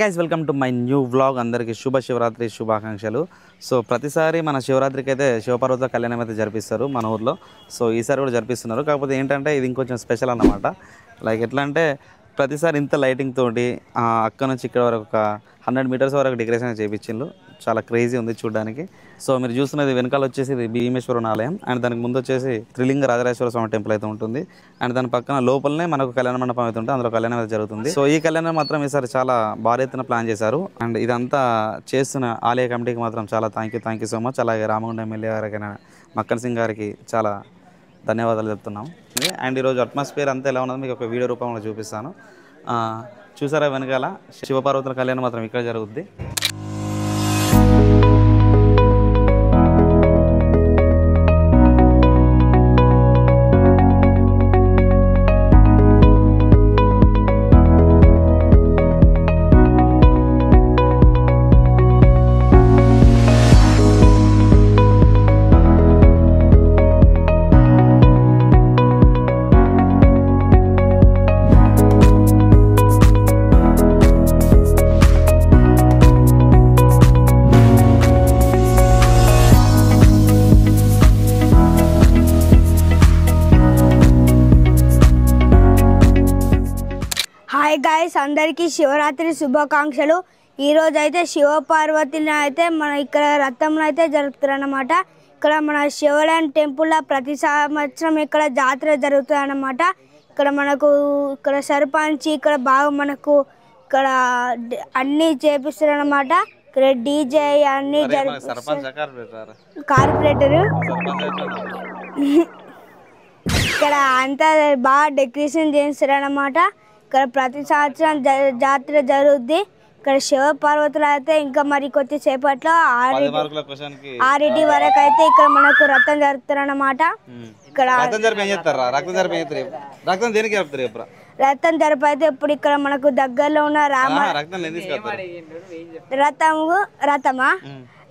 Guys welcome to my new vlog. అందరికీ శుభ శివరాత్రి శుభాకాంక్షలు. సో ప్రతిసారి మన శివరాత్రికి అయితే శివపార్వతుల కళ్యాణం అయితే జరిపిస్తారు మన ఊర్లో. సో ఈసారి కూడా జరిపిస్తున్నారు. కాకపోతే ఏంటంటే ఇది ఇంకొంచెం స్పెషల్ అన్నమాట. లైక్ ఎట్లా అంటే ప్రతిసారి ఇంత లైటింగ్ తోటి అక్కడ నుంచి ఇక్కడ వరకు ఒక 100 మీటర్స్ వరకు డెకరేషన్ చేయించిండ్రు. చాలా క్రేజీ ఉంది చూడడానికి. సో మీరు చూస్తున్నది వెనకాల వచ్చేసి ఇది భీమేశ్వరం ఆలయం అండ్ దానికి ముందు వచ్చేసి త్రిలింగ రాజరాజేశ్వర స్వామి టెంపుల్ అయితే ఉంటుంది. అండ్ దాని పక్కన లోపలనే మనకు కళ్యాణ మండపం అయితే ఉంటుంది. అందులో కళ్యాణం అయితే జరుగుతుంది. సో ఈ కళ్యాణం మాత్రం ఈసారి చాలా భారీ ఎత్తున ప్లాన్ చేశారు. అండ్ ఇదంతా చేస్తున్న ఆలయ కమిటీకి మాత్రం చాలా థ్యాంక్ యూ సో మచ్. అలాగే రామగుండం ఎమ్మెల్యే గారికైనా మక్కన్ సింగ్ గారికి చాలా ధన్యవాదాలు చెప్తున్నాం. అండ్ ఈరోజు అట్మాస్ఫియర్ అంతా ఎలా ఉన్నదో మీకు ఒక వీడియో రూపంలో చూపిస్తాను. చూసారా వెనకాల శివపార్వతుల కళ్యాణం మాత్రం ఇక్కడ జరుగుద్ది. హాయ్ గాయ్స్, అందరికీ శివరాత్రి శుభాకాంక్షలు. ఈరోజు అయితే శివపార్వతిని అయితే మన ఇక్కడ రథంలో అయితే జరుగుతుందన్నమాట. ఇక్కడ మన శివలాండ్ టెంపుల్లో ప్రతి సంవత్సరం ఇక్కడ జాతర జరుగుతుందన్నమాట. ఇక్కడ మనకు ఇక్కడ సర్పంచ్ ఇక్కడ బాగా మనకు ఇక్కడ అన్నీ చేపిస్తారన్నమాట. ఇక్కడ డీజే అన్నీ కార్పొరేటర్ ఇక్కడ అంతా బాగా డెకరేషన్ చేస్తారన్నమాట. ఇక్కడ ప్రతి సంవత్సరం జాతర జరుగుద్ది. ఇక్కడ శివపార్వతులు అయితే ఇంకా మరి కొద్దిసేపట్లో 6 వరకు అయితే ఇక్కడ మనకు రథం జరుపుతారన్నమాట. ఇక్కడ రథం జరిపైతే ఇప్పుడు ఇక్కడ మనకు దగ్గరలో ఉన్న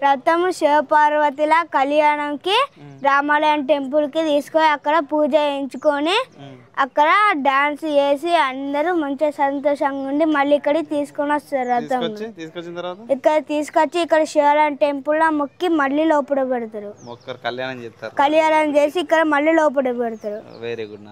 రథము శివపార్వతుల కళ్యాణంకి రామాలయం టెంపుల్ కి తీసుకొని అక్కడ పూజ చేయించుకొని అక్కడ డాన్స్ చేసి అందరూ మంచిగా సంతోషంగా ఉండి మళ్ళీ ఇక్కడికి తీసుకొని వస్తారు. రథం ఇక్కడ తీసుకొచ్చి ఇక్కడ శివాలయం టెంపుల్ లో మొక్కి మళ్ళీ లోపల పెడతారు. కళ్యాణం చేసి ఇక్కడ మళ్ళీ లోపల పెడతారు. Very good.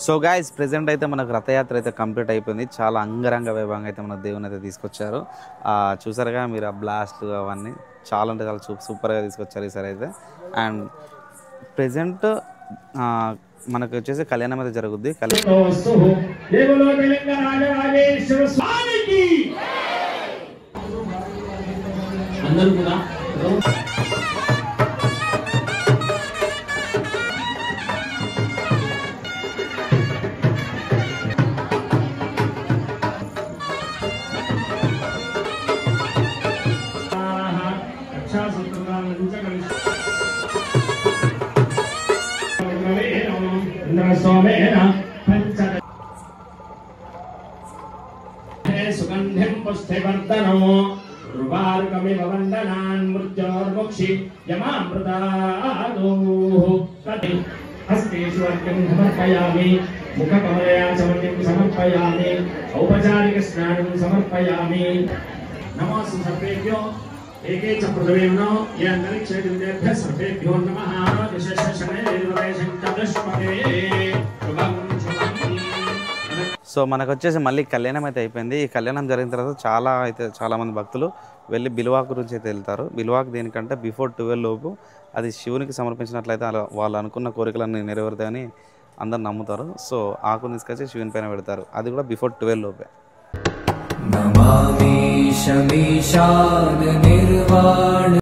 So guys present అయితే మనకు రథయాత్ర అయితే కంప్లీట్ అయిపోయింది. చాలా అంగరంగ వైభవంగా అయితే మన దేవుని అయితే తీసుకొచ్చారు. చూసారుగా మీరు ఆ బ్లాస్ట్లు అవన్నీ చాలా అంటే చాలా సూపర్గా తీసుకొచ్చారు ఈసారి అయితే. అండ్ ప్రెజెంట్ మనకు వచ్చేసి కళ్యాణం అయితే జరుగుద్ది. అందరూ కూడా सुगन्धिं पुष्टिवर्धनम् रुवारुकमिव वन्दनान् मृत्योर्मुक्षि यमामृतादोः तति हस्तेषु अर्घ्यं समर्पयामि मुखकमलयाचमन्यं समर्पयामि औपचारिकस्नानं समर्पयामि नमोऽस्तु सर्वेभ्यो एके च पृथिवीर्नो ये अन्तरिक्षे दिव्येभ्यः सर्वेभ्यो नमः विशेषशनैर्वदेशं च दुष्पदे शुभं शुभम् సో మనకు వచ్చేసి మళ్ళీ కళ్యాణం అయితే అయిపోయింది. ఈ కళ్యాణం జరిగిన తర్వాత చాలామంది భక్తులు వెళ్ళి బిల్వాకు గురించి అయితే వెళ్తారు. బిల్వాకు దేనికంటే బిఫోర్ 12 లోపు అది శివునికి సమర్పించినట్లయితే వాళ్ళు అనుకున్న కోరికలన్నీ నెరవేరుతాయని అందరు నమ్ముతారు. సో ఆకుని తీసుకొచ్చి శివుని పైన పెడతారు. అది కూడా బిఫోర్ 12 లోపే. నమామి శమీశాన నిర్వాణ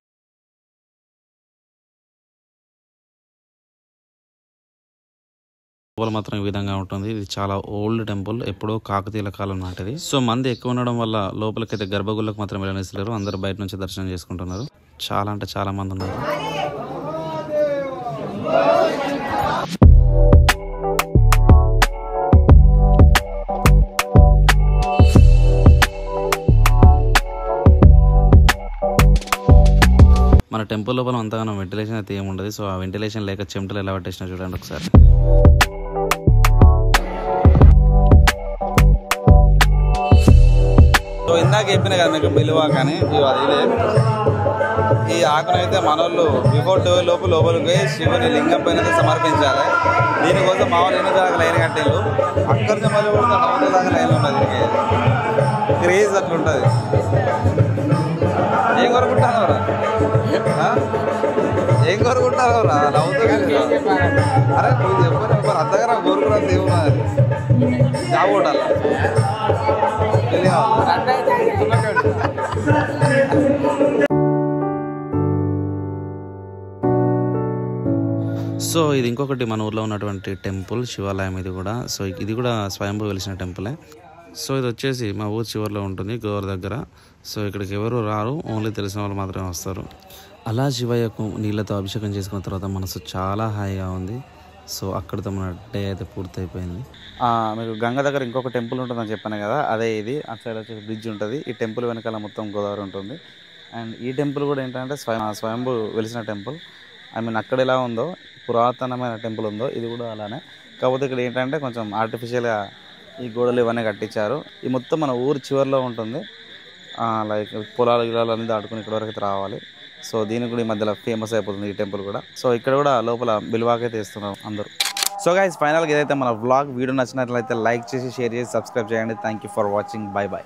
టెంపుల్ మాత్రం ఈ విధంగా ఉంటుంది. ఇది చాలా ఓల్డ్ టెంపుల్, ఎప్పుడో కాకతీయుల కాలం నాటిది. సో మంది ఎక్కువ ఉండడం వల్ల లోపలికైతే గర్భగుళ్ళకు మాత్రం వెళ్ళనిస్తలేరు. అందరూ బయట నుంచి దర్శనం చేసుకుంటున్నారు. చాలా అంటే చాలా మంది ఉన్నారు. మన టెంపుల్ లోపల అంతగానో వెంటిలేషన్ అయితే ఏముండదు. సో ఆ వెంటిలేషన్ లేక చెమటలు ఎలా పట్టేసినా చూడండి ఒకసారి. సో ఇందాక చెప్పిన కదా మీకు బిల్వా కానీ ఇదే ఈ ఆకునైతే మనోళ్ళు బిఫోర్ 12 లోపు లోపలికి పోయి శివుని లింగం పైన సమర్పించాలి. దీనికోసం మా వాళ్ళు ఎన్ని దాకా లైన్ కట్టేళ్ళు అక్కడి నుంచి మళ్ళీ కూడా 90 దాకా లైన్ ఉన్నది. దీనికి క్రేజ్ అట్లుంటుంది. ఏం కోరుకుంటాను ఏం కోరుకుంటారు రా నవ్వుతూ అరే నువ్వు చెప్పారు అంతగా నాకు కోరుకున్నది ఏమున్నది జాబ్ కొట్టాలి పెళ్ళి కావాలి. సో ఇది ఇంకొకటి మన ఊర్లో ఉన్నటువంటి టెంపుల్, శివాలయం ఇది కూడా. సో ఇది కూడా స్వయంభూ వెలిసిన టెంపులే. సో ఇది వచ్చేసి మా ఊరు చివరిలో ఉంటుంది, గోవర్ దగ్గర. సో ఇక్కడికి ఎవరు రారు, ఓన్లీ తెలిసిన వాళ్ళు మాత్రమే వస్తారు. అలా శివయ్యకు నీళ్ళతో అభిషేకం చేసుకున్న తర్వాత మనసు చాలా హాయిగా ఉంది. సో అక్కడితో మన డే అయితే పూర్తయిపోయింది. మీకు గంగ దగ్గర ఇంకొక టెంపుల్ ఉంటుందని చెప్పాను కదా, అదే ఇది. అటు సైడ్ వచ్చేసి బ్రిడ్జ్ ఉంటుంది. ఈ టెంపుల్ వెనకాల మొత్తం గోదావరి ఉంటుంది. అండ్ ఈ టెంపుల్ కూడా ఏంటంటే స్వయంభూ వెలిసిన టెంపుల్. అక్కడ ఎలా ఉందో పురాతనమైన టెంపుల్ ఉందో ఇది కూడా అలానే. కాకపోతే ఇక్కడ ఏంటంటే కొంచెం ఆర్టిఫిషియల్గా ఈ గోడలు ఇవన్నీ కట్టించారు. ఈ మొత్తం మన ఊరు చివరిలో ఉంటుంది. లైక్ పొలాలు గిలాలు అన్నీ దాటుకుని ఇక్కడ వరకు అయితే రావాలి. సో దీనికి కూడా ఈ మధ్యలో ఫేమస్ అయిపోతుంది ఈ టెంపుల్ కూడా. సో ఇక్కడ కూడా లోపల బిల్వాకైతే ఇస్తున్నారు అందరూ. సో గైస్ ఫైనల్గా ఏదైతే మన వ్లాగ్ వీడియో నచ్చినట్లయితే లైక్ చేసి షేర్ చేసి సబ్స్క్రైబ్ చేయండి. Thank you for watching. Bye bye.